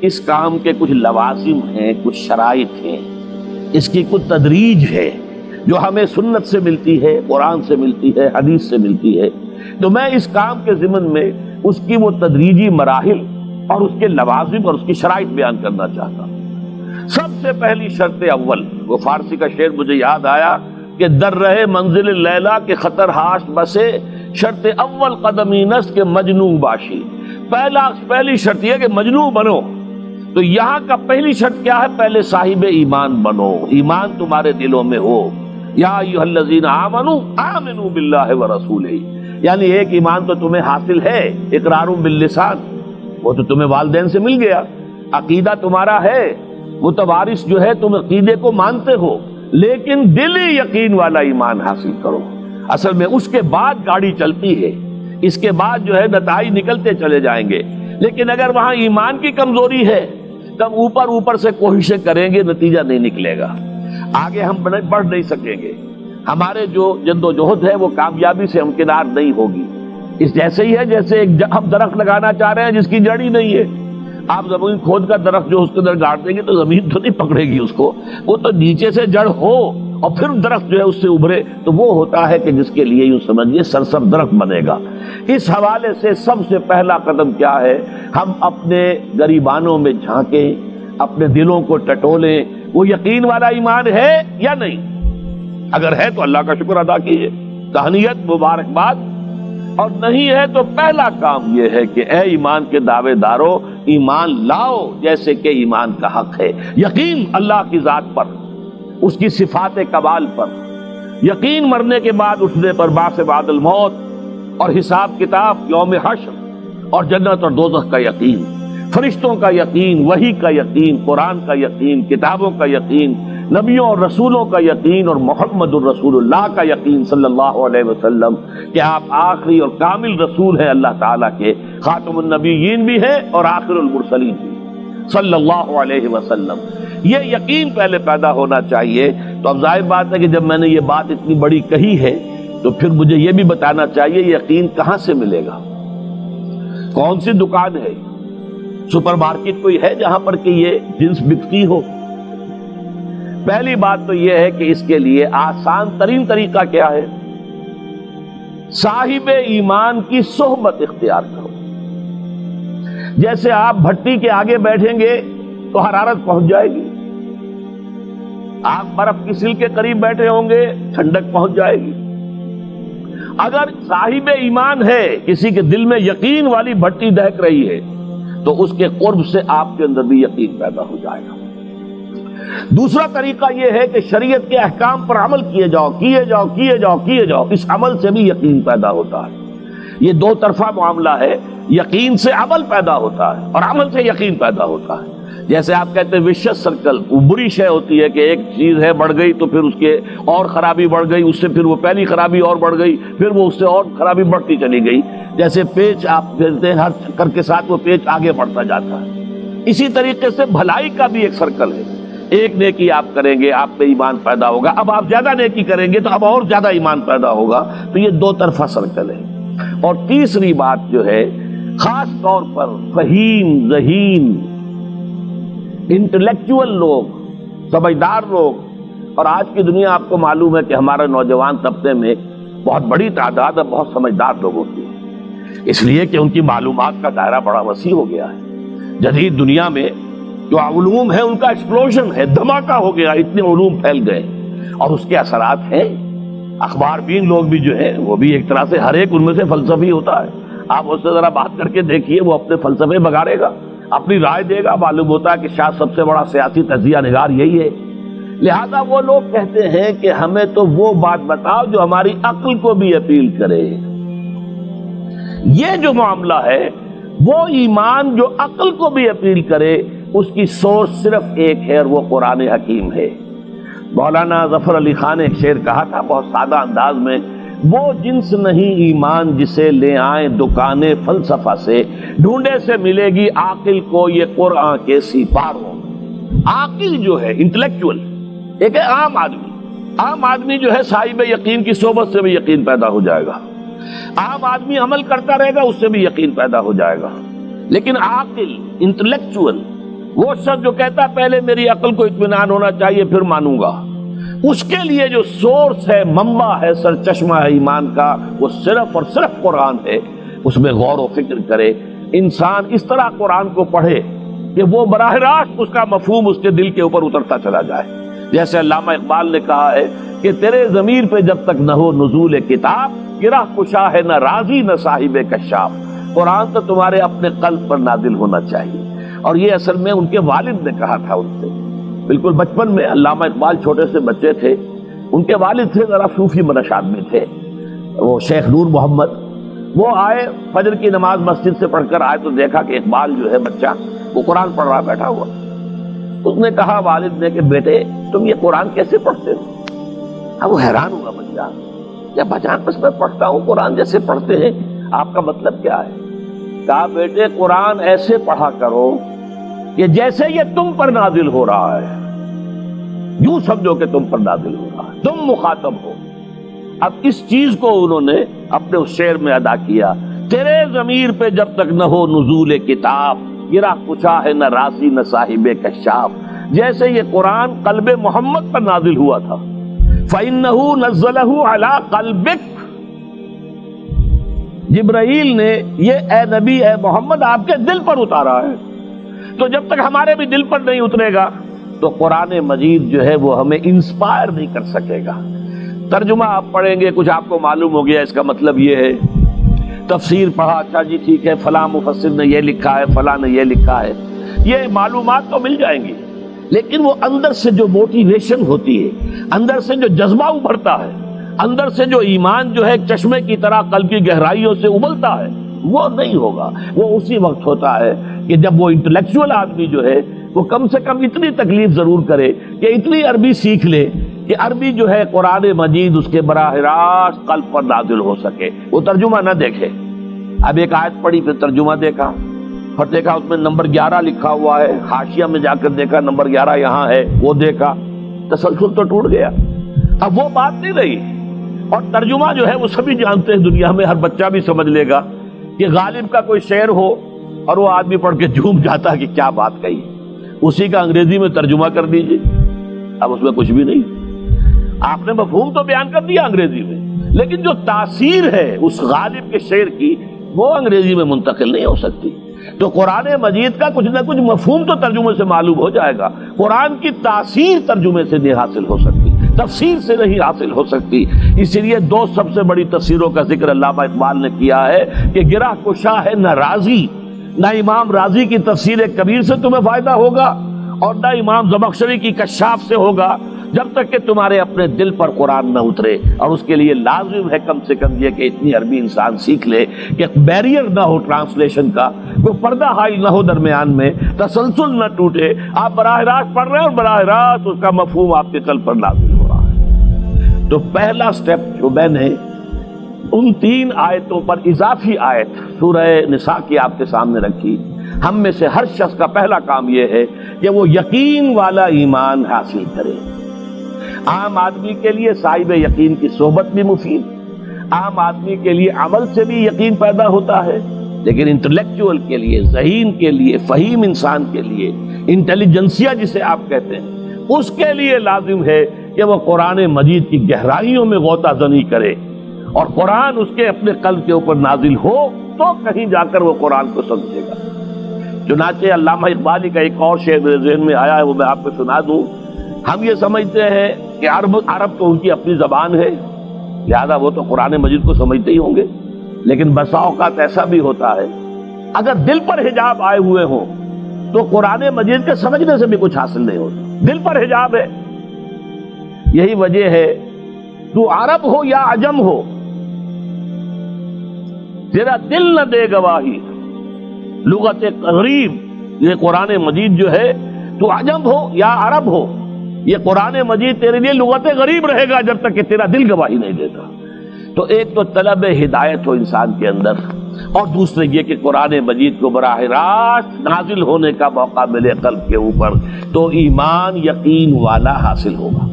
اس کام کے کچھ لوازم ہیں، کچھ شرائط ہیں، اس کی کچھ تدریج ہے جو ہمیں سنت سے ملتی ہے، قرآن سے ملتی ہے، حدیث سے ملتی ہے۔ تو میں اس کام کے ضمن میں اس کی وہ تدریجی مراحل اور اس کے لوازم اور اس کی شرائط بیان کرنا چاہتا ہوں۔ سب سے پہلی شرط اول، وہ فارسی کا شعر مجھے یاد آیا کہ در رہے منزل لیلا کے خطر ہاش بسے، شرط اول قدمی نست کے مجنوں باشی۔ پہلی شرط یہ کہ مجنوں بنو۔ تو یہاں کا پہلی شرط کیا ہے؟ پہلے صاحب ایمان بنو، ایمان تمہارے دلوں میں ہو۔ یا ایھا الذین آمنوا آمنوا باللہ ورسولہ، یعنی ایک ایمان تو تمہیں حاصل ہے، اقرار باللسان، وہ تو تمہیں والدین سے مل گیا، عقیدہ تمہارا ہے، متوارث جو ہے تم عقیدے کو مانتے ہو، لیکن دلی یقین والا ایمان حاصل کرو۔ اصل میں اس کے بعد گاڑی چلتی ہے، اس کے بعد جو ہے نتائج نکلتے چلے جائیں گے، لیکن اگر وہاں ایمان کی کمزوری ہے تب اوپر سے کوششیں کریں گے، نتیجہ نہیں نکلے گا، آگے ہم بڑھ نہیں سکیں گے، ہمارے جو جد و جہد ہے وہ کامیابی سے ہمکنار نہیں ہوگی۔ اس جیسے ہی ہے جیسے ہم درخت لگانا چاہ رہے ہیں جس کی جڑ ہی نہیں ہے، آپ زمین کھود کا درخت جو اس کے اندر گاڑ دیں گے تو زمین تو نہیں پکڑے گی اس کو، وہ تو نیچے سے جڑ ہو اور پھر درخت جو ہے اس سے ابھرے، تو وہ ہوتا ہے کہ جس کے لیے یوں سمجھیے سرسبز درخت بنے گا۔ اس حوالے سے سب سے پہلا قدم کیا ہے؟ ہم اپنے گریبانوں میں جھانکیں، اپنے دلوں کو ٹٹولیں، وہ یقین والا ایمان ہے یا نہیں؟ اگر ہے تو اللہ کا شکر ادا کیجیے، تہنیت، مبارکباد، اور نہیں ہے تو پہلا کام یہ ہے کہ اے ایمان کے دعوے دارو، ایمان لاؤ جیسے کہ ایمان کا حق ہے۔ یقین اللہ کی ذات پر، اس کی صفات کمال پر، یقین مرنے کے بعد اٹھنے پر، بعث بعد الموت اور حساب کتاب، یوم حشر اور جنت اور دوزخ کا یقین، فرشتوں کا یقین، وحی کا یقین، قرآن کا یقین، کتابوں کا یقین، نبیوں اور رسولوں کا یقین، اور محمد الرسول اللہ کا یقین صلی اللہ علیہ وسلم کہ آپ آخری اور کامل رسول ہیں اللہ تعالیٰ کے، خاتم النبیین بھی ہیں اور آخر المرسلین بھی صلی اللہ علیہ وسلم۔ یہ یقین پہلے پیدا ہونا چاہیے۔ تو اب ظاہر بات ہے کہ جب میں نے یہ بات اتنی بڑی کہی ہے تو پھر مجھے یہ بھی بتانا چاہیے یقین کہاں سے ملے گا، کون سی دکان ہے، سپر مارکیٹ کوئی ہے جہاں پر کہ یہ جنس بکتی ہو؟ پہلی بات تو یہ ہے کہ اس کے لیے آسان ترین طریقہ کیا ہے؟ صاحب ایمان کی صحبت اختیار کرو۔ جیسے آپ بھٹی کے آگے بیٹھیں گے تو حرارت پہنچ جائے گی، آپ برف کی سیل کے قریب بیٹھے ہوں گے ٹھنڈک پہنچ جائے گی۔ اگر صاحب ایمان ہے، کسی کے دل میں یقین والی بھٹی دہک رہی ہے، تو اس کے قرب سے آپ کے اندر بھی یقین پیدا ہو جائے گا۔ دوسرا طریقہ یہ ہے کہ شریعت کے احکام پر عمل کیے جاؤ، کیے جاؤ، کیے جاؤ، کیے جاؤ، اس عمل سے بھی یقین پیدا ہوتا ہے۔ یہ دو طرفہ معاملہ ہے، یقین سے عمل پیدا ہوتا ہے اور عمل سے یقین پیدا ہوتا ہے۔ جیسے آپ کہتے ہیں وشیس سرکل، وہ بری شے ہوتی ہے کہ ایک چیز ہے بڑھ گئی تو پھر اس کے اور خرابی بڑھ گئی، اس سے پھر وہ پہلی خرابی اور بڑھ گئی، پھر وہ اس سے اور خرابی بڑھتی چلی گئی۔ جیسے پیچ آپ کہتے ہیں ہر چکر کے ساتھ وہ پیچ آگے بڑھتا جاتا ہے، اسی طریقے سے بھلائی کا بھی ایک سرکل ہے۔ ایک نیکی آپ کریں گے آپ میں ایمان پیدا ہوگا، اب آپ زیادہ نیکی کریں گے تو اب اور زیادہ ایمان پیدا ہوگا، تو یہ دو طرفہ سرکل ہے۔ اور تیسری بات جو ہے، خاص طور پر فہیم، ذہین، انٹلیکچوئل لوگ، سمجھدار لوگ، اور آج کی دنیا آپ کو معلوم ہے کہ ہمارے نوجوان طبقے میں بہت بڑی تعداد ہے بہت سمجھدار لوگوں کی، اس لیے کہ ان کی معلومات کا دائرہ بڑا وسیع ہو گیا ہے۔ جدید دنیا میں جو علوم ہے ان کا ایکسپلوژن ہے، دھماکہ ہو گیا، اتنے علوم پھیل گئے اور اس کے اثرات ہیں۔ اخبار بین لوگ بھی جو ہیں وہ بھی ایک طرح سے ہر ایک ان میں سے فلسفی ہوتا ہے، آپ اس سے ذرا بات کر کے دیکھیے، وہ اپنے فلسفے بگاڑے گا، اپنی رائے دے گا، معلوم ہوتا ہے کہ شاید سب سے بڑا سیاسی تجزیہ نگار یہی ہے۔ لہذا وہ لوگ کہتے ہیں کہ ہمیں تو وہ بات بتاؤ جو ہماری عقل کو بھی اپیل کرے۔ یہ جو معاملہ ہے وہ ایمان جو عقل کو بھی اپیل کرے، اس کی سورس صرف ایک ہے اور وہ قرآن حکیم ہے۔ مولانا ظفر علی خان نے ایک شعر کہا تھا بہت سادہ انداز میں، وہ جنس نہیں ایمان جسے لے آئیں دکانیں فلسفہ سے، ڈھونڈے سے ملے گی عاقل کو یہ قرآن کے سپاروں۔ عاقل جو ہے انٹلیکچوئل، ایک ہے عام آدمی جو ہے صاحب یقین کی صحبت سے بھی یقین پیدا ہو جائے گا، عام آدمی عمل کرتا رہے گا اس سے بھی یقین پیدا ہو جائے گا، لیکن عاقل، انٹلیکچوئل، وہ شخص جو کہتا پہلے میری عقل کو اطمینان ہونا چاہیے پھر مانوں گا، اس کے لیے جو سورس ہے، منبع ہے، سرچشمہ ہے ایمان کا، وہ صرف اور صرف قرآن ہے۔ اس میں غور و فکر کرے، انسان اس طرح قرآن کو پڑھے کہ وہ براہ راست اس کا مفہوم اس کے دل کے اوپر اترتا چلا جائے۔ جیسے علامہ اقبال نے کہا ہے کہ تیرے ضمیر پہ جب تک نہ ہو نزول کتاب، گرہ کشا ہے نہ راضی نہ صاحب کشاف۔ قرآن تو تمہارے اپنے قلب پر نازل ہونا چاہیے۔ اور یہ اصل میں ان کے والد نے کہا تھا ان سے، بالکل بچپن میں۔ علامہ اقبال چھوٹے سے بچے تھے، ان کے والد تھے ذرا صوفی منش آدمی تھے، وہ شیخ نور محمد۔ وہ آئے فجر کی نماز مسجد سے پڑھ کر آئے تو دیکھا کہ اقبال جو ہے بچہ وہ قرآن پڑھ رہا بیٹھا ہوا۔ اس نے کہا والد نے کہ بیٹے تم یہ قرآن کیسے پڑھتے ہو؟ اب وہ حیران ہوا بچہ، یا بچان بس میں پڑھتا ہوں قرآن جیسے پڑھتے ہیں، آپ کا مطلب کیا ہے؟ کہا بیٹے قرآن ایسے پڑھا کرو کہ جیسے یہ تم پر نازل ہو رہا ہے، یوں سمجھو کہ تم پر نازل ہو رہا ہے، تم مخاطب ہو۔ اب اس چیز کو انہوں نے اپنے اس شعر میں ادا کیا، تیرے ضمیر پہ جب تک نہ ہو نزول کتاب، گرہ کشا ہے نہ راضی نہ صاحب کشاف۔ جیسے یہ قرآن قلب محمد پر نازل ہوا تھا، فَإِنَّهُ نَزَّلَهُ عَلَىٰ قَلْبِكَ، جبرائیل نے یہ اے نبی اے محمد آپ کے دل پر اتارا ہے۔ تو جب تک ہمارے بھی دل پر نہیں اترے گا تو قرآن مجید جو ہے وہ ہمیں انسپائر نہیں کر سکے گا۔ ترجمہ آپ پڑھیں گے، کچھ آپ کو معلوم ہو گیا اس کا مطلب یہ ہے، تفسیر پڑھا، اچھا جی ٹھیک ہے فلاں مفسر نے یہ لکھا ہے، فلاں نے یہ لکھا ہے، یہ معلومات تو مل جائیں گی، لیکن وہ اندر سے جو موٹیویشن ہوتی ہے، اندر سے جو جذبہ ابھرتا ہے، اندر سے جو ایمان جو ہے ایک چشمے کی طرح قلب کی گہرائیوں سے ابلتا ہے، وہ نہیں ہوگا۔ وہ اسی وقت ہوتا ہے کہ جب وہ انٹلیکچوئل آدمی جو ہے وہ کم سے کم اتنی تکلیف ضرور کرے کہ اتنی عربی سیکھ لے کہ عربی جو ہے قرآن مجید اس کے براہ راست قلب پر نازل ہو سکے، وہ ترجمہ نہ دیکھے۔ اب ایک آیت پڑھی پھر ترجمہ دیکھا، پھر دیکھا اس میں نمبر 11 لکھا ہوا ہے، حاشیہ میں جا کر دیکھا نمبر 11 یہاں ہے، وہ دیکھا، تسلسل تو ٹوٹ گیا۔ اب وہ بات نہیں رہی۔ اور ترجمہ جو ہے وہ سبھی جانتے ہیں، دنیا میں ہر بچہ بھی سمجھ لے گا کہ غالب کا کوئی شعر ہو اور وہ آدمی پڑھ کے جھوم جاتا کہ کیا بات کہی، اسی کا انگریزی میں ترجمہ کر دیجیے، اب اس میں کچھ بھی نہیں۔ آپ نے مفہوم تو بیان کر دیا انگریزی میں، لیکن جو تاثیر ہے اس غالب کے شعر کی وہ انگریزی میں منتقل نہیں ہو سکتی۔ تو قرآن مجید کا کچھ نہ کچھ مفہوم تو ترجمے سے معلوم ہو جائے گا، قرآن کی تاثیر ترجمے سے نہیں حاصل ہو سکتی، تفسیر سے نہیں حاصل ہو سکتی۔ اسی لیے دو سب سے بڑی تفسیروں کا ذکر علامہ اقبال نے کیا ہے کہ گرہ کشا ہے نہ راضی، نہ امام راضی کی تفسیر کبیر سے تمہیں فائدہ ہوگا اور نہ امام زمخشری کی کشاف سے ہوگا، جب تک کہ تمہارے اپنے دل پر قرآن نہ اترے۔ اور اس کے لیے لازم ہے کم سے کم یہ کہ اتنی عربی انسان سیکھ لے کہ بیریئر نہ ہو ٹرانسلیشن کا، کوئی پردہ حائل نہ ہو درمیان میں، تسلسل نہ ٹوٹے، آپ براہ راست پڑھ رہے ہیں اور براہ راست اس کا مفہوم آپ کے قلب پر نازل ہو رہا ہے۔ تو پہلا سٹیپ جو میں نے ان 3 آیتوں پر اضافی آیت سورہ نساء کی آپ کے سامنے رکھی، ہم میں سے ہر شخص کا پہلا کام یہ ہے کہ وہ یقین والا ایمان حاصل کرے۔ عام آدمی کے لیے صاحب یقین کی صحبت بھی مفید، عام آدمی کے لیے عمل سے بھی یقین پیدا ہوتا ہے، لیکن انٹلیکچوئل کے لیے، ذہین کے لیے، فہیم انسان کے لیے، انٹیلیجنسیا جسے آپ کہتے ہیں، اس کے لیے لازم ہے کہ وہ قرآن مجید کی گہرائیوں میں غوطہ زنی کرے اور قرآن اس کے اپنے قلب کے اوپر نازل ہو تو کہیں جا کر وہ قرآن کو سمجھے گا۔ چنانچہ علامہ اقبالی کا ایک اور شعر میرے ذہن میں آیا ہے، وہ میں آپ کو سنا دوں۔ ہم یہ سمجھتے ہیں کہ عرب تو ان کی اپنی زبان ہے، لہذا وہ تو قرآن مجید کو سمجھتے ہی ہوں گے، لیکن بسا اوقات ایسا بھی ہوتا ہے اگر دل پر حجاب آئے ہوئے ہوں تو قرآن مجید کے سمجھنے سے بھی کچھ حاصل نہیں ہوتا، دل پر حجاب ہے۔ یہی وجہ ہے تو عرب ہو یا عجم ہو، تیرا دل نہ دے گواہی، لغت غریب یہ قرآن مجید جو ہے، تو عجم ہو یا عرب ہو، یہ قرآن مجید تیرے لیے لغت غریب رہے گا جب تک کہ تیرا دل گواہی نہیں دیتا۔ تو ایک تو طلب ہدایت ہو انسان کے اندر، اور دوسرے یہ کہ قرآن مجید کو براہ راست نازل ہونے کا موقع ملے قلب کے اوپر، تو ایمان یقین والا حاصل ہوگا۔